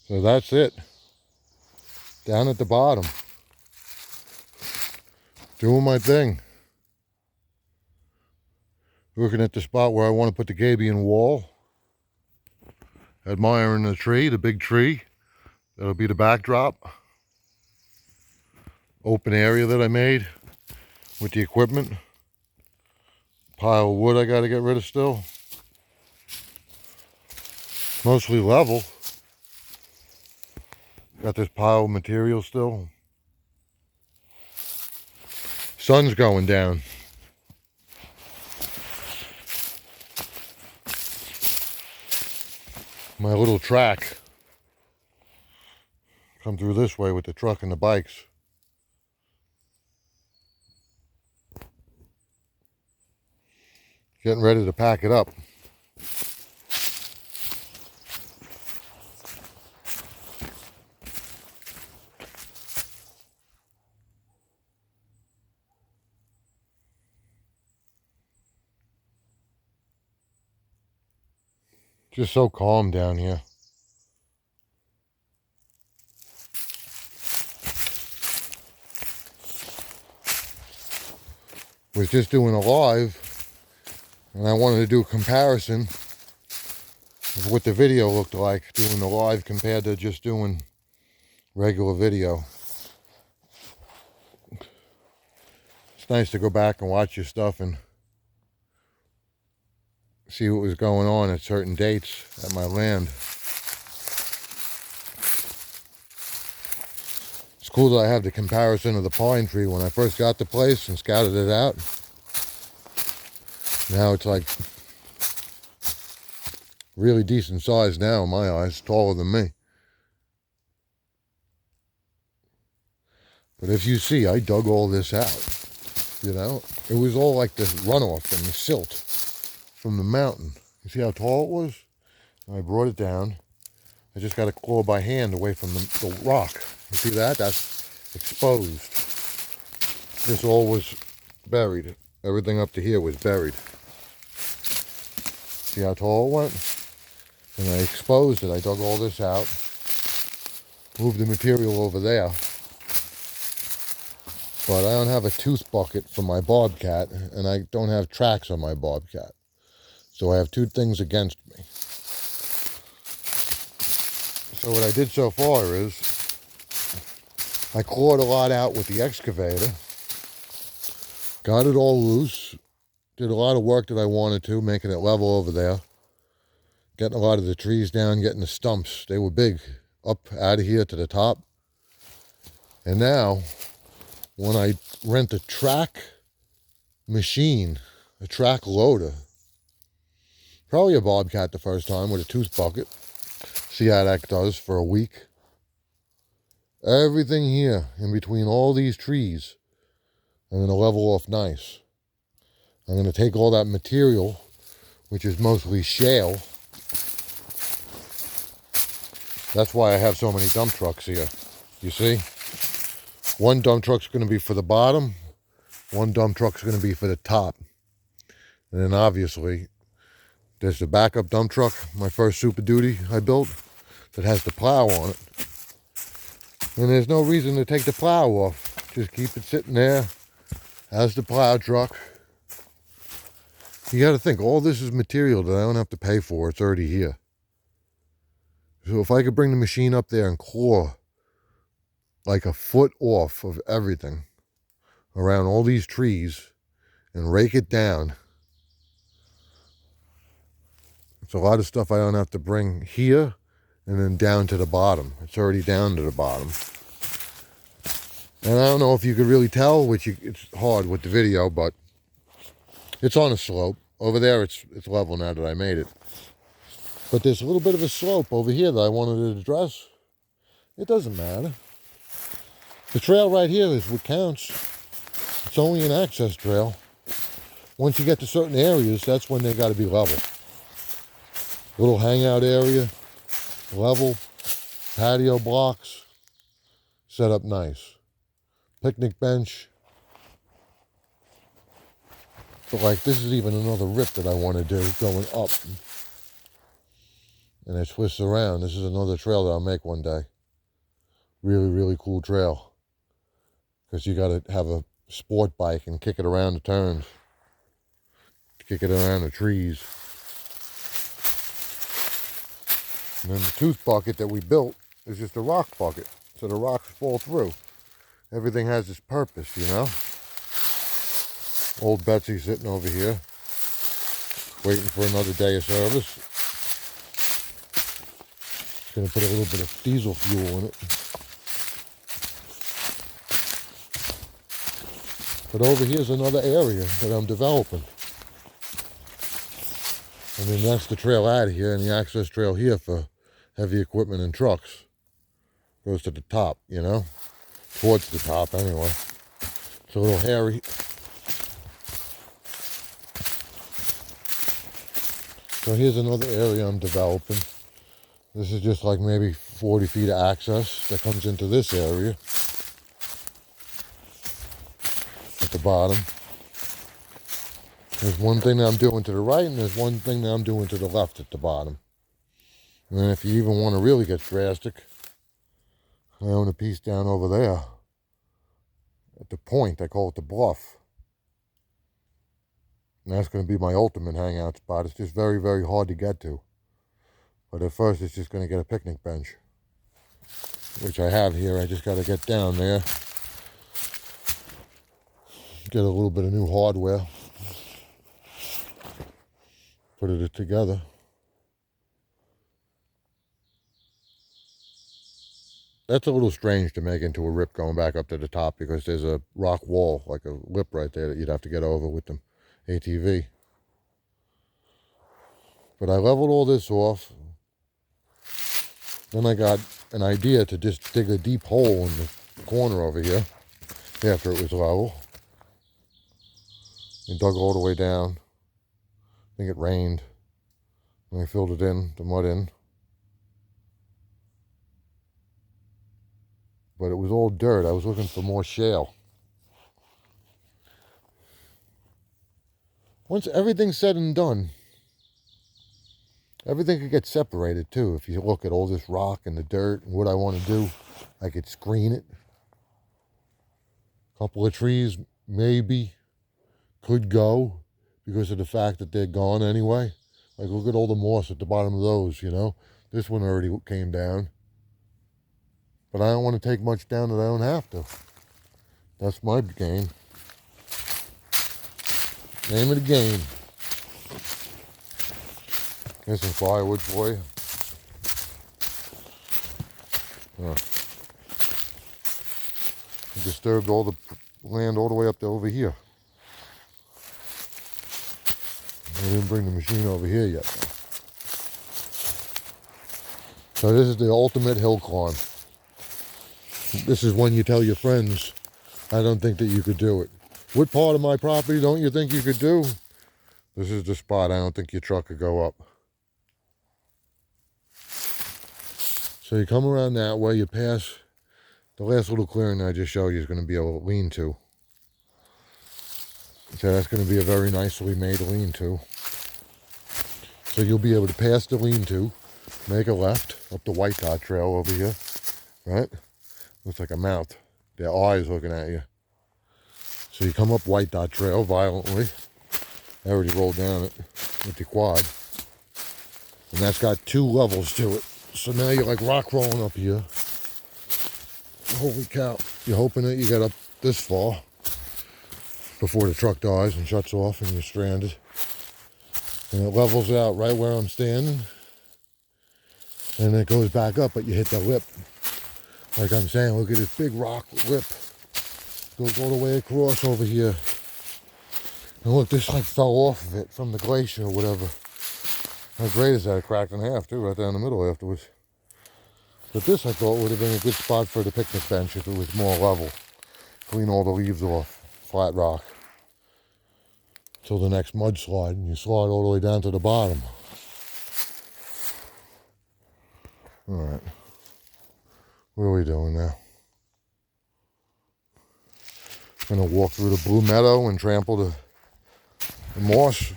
So that's it. Down at the bottom. Doing my thing. Looking at the spot where I want to put the gabion wall. Admiring the tree, the big tree. That'll be the backdrop. Open area that I made with the equipment. Pile of wood I got to get rid of still. Mostly level. Got this pile of material still. Sun's going down. My little track. Come through this way with the truck and the bikes. Getting ready to pack it up. Just so calm down here. Was just doing a live, and I wanted to do a comparison of what the video looked like doing the live compared to just doing regular video. It's nice to go back and watch your stuff and see what was going on at certain dates at my land. It's cool that I have the comparison of the pine tree when I first got the place and scouted it out. Now it's like really decent size now in my eyes, taller than me. But if you see, I dug all this out, you know. It was all like the runoff and the silt from the mountain. You see how tall it was? I brought it down. I just got to claw by hand away from the rock. You see that? That's exposed. This all was buried. Everything up to here was buried. See how tall it went? And I exposed it. I dug all this out. Moved the material over there. But I don't have a tooth bucket for my bobcat, and I don't have tracks on my bobcat. So I have two things against me. So what I did so far is I clawed a lot out with the excavator. Got it all loose. Did a lot of work that I wanted to, making it level over there. Getting a lot of the trees down, getting the stumps. They were big, up out of here to the top. And now, when I rent a track machine, a track loader, probably a bobcat the first time with a tooth bucket. See how that does for a week. Everything here in between all these trees, I'm going to level off nice. I'm going to take all that material, which is mostly shale. That's why I have so many dump trucks here. You see? One dump truck's going to be for the bottom. One dump truck's going to be for the top. And then obviously, there's the backup dump truck, my first Super Duty I built, that has the plow on it. And there's no reason to take the plow off. Just keep it sitting there. Has the plow truck. You got to think, all this is material that I don't have to pay for. It's already here. So if I could bring the machine up there and claw like a foot off of everything around all these trees and rake it down, it's a lot of stuff I don't have to bring here and then down to the bottom. It's already down to the bottom. And I don't know if you could really tell, it's hard with the video, but it's on a slope. Over there, it's level now that I made it. But there's a little bit of a slope over here that I wanted to address. It doesn't matter. The trail right here is what counts. It's only an access trail. Once you get to certain areas, that's when they got to be level. Little hangout area, level, patio blocks, set up nice. Picnic bench. But like, this is even another rip that I want to do going up. and it twists around. This is another trail that I'll make one day. Really, really cool trail. Because you got to have a sport bike and kick it around the turns. Kick it around the trees. And then the tooth bucket that we built is just a rock bucket. So the rocks fall through. Everything has its purpose, you know. Old Betsy sitting over here, waiting for another day of service. Gonna put a little bit of diesel fuel in it. But over here's another area that I'm developing. I mean, that's the trail out of here, and the access trail here for heavy equipment and trucks goes to the top, you know, towards the top anyway. It's a little hairy. So here's another area I'm developing. This is just like maybe 40 feet of access that comes into this area at the bottom. There's one thing that I'm doing to the right, and there's one thing that I'm doing to the left at the bottom. And then if you even want to really get drastic, I own a piece down over there at the point. I call it the bluff. And that's going to be my ultimate hangout spot. It's just very, very hard to get to. But at first, it's just going to get a picnic bench, which I have here. I just got to get down there, get a little bit of new hardware, put it together. That's a little strange to make into a rip going back up to the top because there's a rock wall, like a lip right there that you'd have to get over with the ATV. But I leveled all this off. Then I got an idea to just dig a deep hole in the corner over here after it was level. And dug all the way down. I think it rained. And I filled it in, the mud in. But it was all dirt. I was looking for more shale. Once everything's said and done, everything could get separated too. If you look at all this rock and the dirt and what I want to do, I could screen it. A couple of trees maybe could go because of the fact that they're gone anyway. Like look at all the moss at the bottom of those, you know. This one already came down. But I don't want to take much down that I don't have to. That's my game. Name of the game. Here's some firewood for you. I disturbed all the land all the way up to over here. I didn't bring the machine over here yet. So this is the ultimate hill climb. This is when you tell your friends, I don't think that you could do it. What part of my property don't you think you could do? This is the spot I don't think your truck could go up. So you come around that way, you pass the last little clearing I just showed you is going to be a lean-to. So that's going to be a very nicely made lean-to. So you'll be able to pass the lean-to, make a left up the White Dot Trail over here, right? Looks like a mouth. Their eyes looking at you. So you come up White Dot Trail violently. I already rolled down it with the quad. And that's got 2 levels to it. So now you're like rock rolling up here. Holy cow. You're hoping that you get up this far before the truck dies and shuts off and you're stranded. And it levels out right where I'm standing. And it goes back up, but you hit the lip. Like I'm saying, look at this big rock lip. Goes all the way across over here. And look, this like fell off of it from the glacier or whatever. How great is that? It cracked in half too, right down the middle afterwards. But this I thought would have been a good spot for the picnic bench if it was more level. Clean all the leaves off. Flat rock. Till the next mudslide, and you slide all the way down to the bottom. Alright. What are we doing now? Gonna walk through the blue meadow and trample the moss.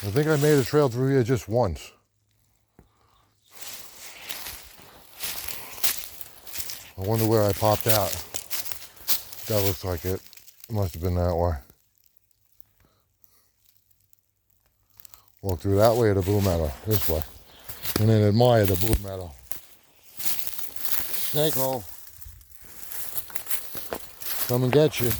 I think I made a trail through here just once. I wonder where I popped out. That looks like it. Must have been that way. Walk through that way or the Blue Meadow? This way. And then admire the Blue Meadow. Snake hole. Come and get you.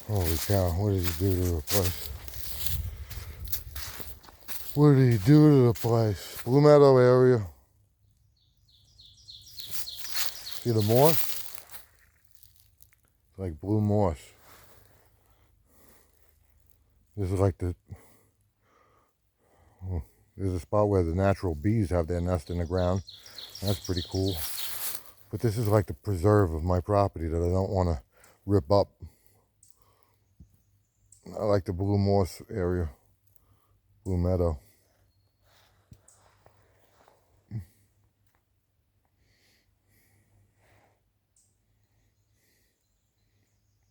Holy cow, what did he do to the place? What did he do to the place? Blue Meadow area. See the moss? It's like blue moss. This is like there's a spot where the natural bees have their nest in the ground. That's pretty cool. But this is like the preserve of my property that I don't want to rip up. I like the blue moss area. Blue Meadow.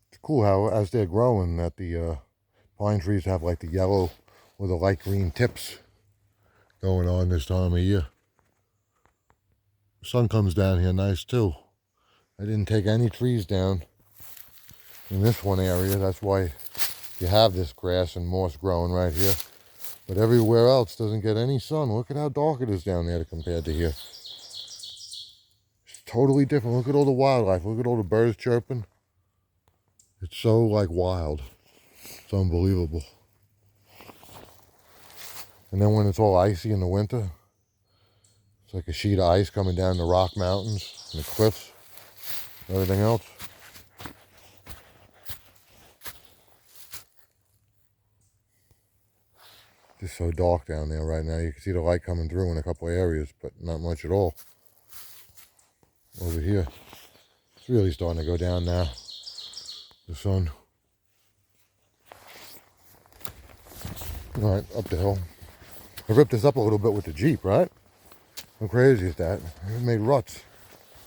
It's cool how as they're growing that the pine trees have like the yellow or the light green tips going on this time of year. The sun comes down here nice too. I didn't take any trees down in this one area. That's why you have this grass and moss growing right here. But everywhere else doesn't get any sun. Look at how dark it is down there compared to here. It's totally different. Look at all the wildlife. Look at all the birds chirping. It's so like wild. It's unbelievable. And then when it's all icy in the winter, it's like a sheet of ice coming down the Rock Mountains and the cliffs and everything else. Just so dark down there right now. You can see the light coming through in a couple of areas, but not much at all. Over here, it's really starting to go down now. The sun. All right, up the hill. I ripped this up a little bit with the Jeep, right? How crazy is that? It made ruts.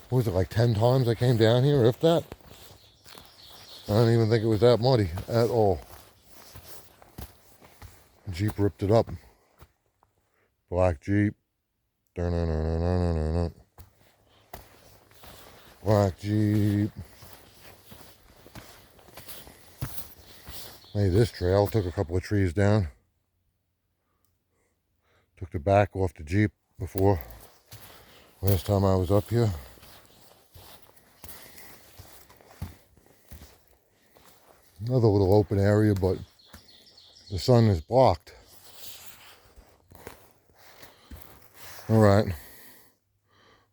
What was it, like 10 times I came down here, if that? I don't even think it was that muddy at all. Jeep ripped it up. Black Jeep. Black Jeep. Hey, this trail took a couple of trees down. Took the back off the Jeep before. Last time I was up here. Another little open area, but the sun is blocked. All right.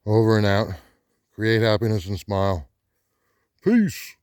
Over and out. Create happiness and smile. Peace.